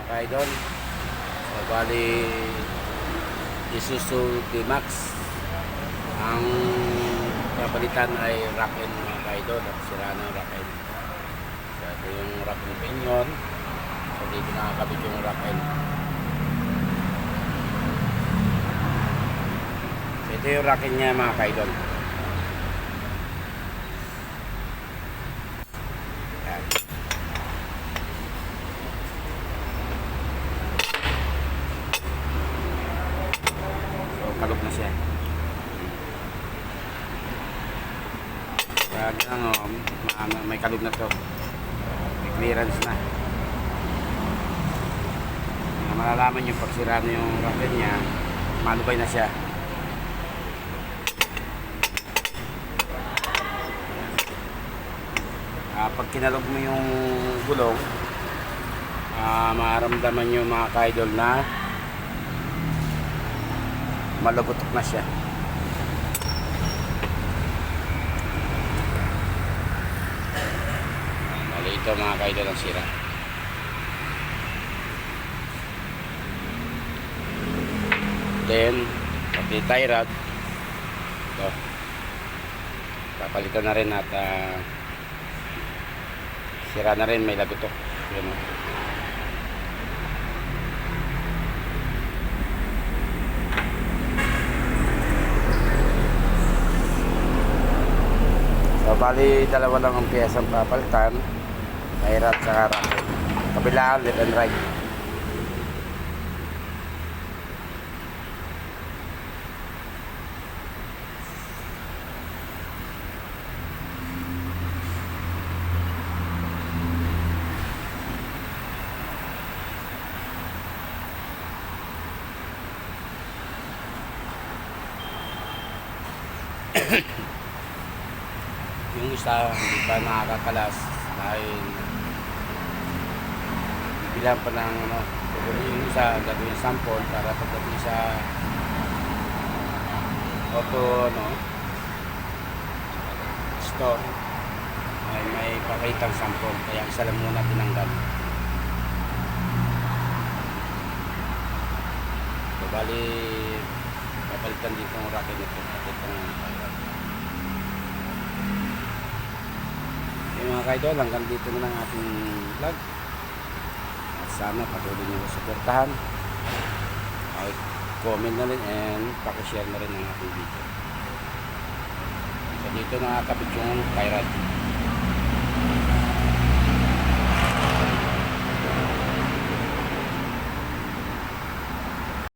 mga kaidol. So bali Isuzu D-Max ang kapalitan ay rack end mga kaidol at sira ng rack end. So ito yung rack ng pinion. So dito nakakabit yung rack end. So ito yung rack end niya mga kaidol. Kalog na siya. Kaya ano, may kalog na to. May clearance na. Malalaman yung pagsira na yung rocker niya, malubay na siya. Pag kinalog mo yung gulong, maramdaman yung mga kaidol na malabutok na siya. Mali ito mga kaidol ang sira. Then pati tie rod ito papalitan na rin at sira na rin, may lagutok. Yun, so bali dalawa lang ang piyesang papalitan, tie rod sa racket, kabilaan left and right. Yung isa hindi pa nakakakalas dahil bilang pa ng yung isa gagawin sample para pagdating sa auto store ay may pakitang sample, kaya isa lang muna tinanggal. So bali papalitan dito ang racket nito at itong mga kaidol, hanggang dito na lang ating vlog at sana patuloy nyo suportahan, comment na rin and pakishare na rin ang ating video. So dito nakakabit yung tie rod.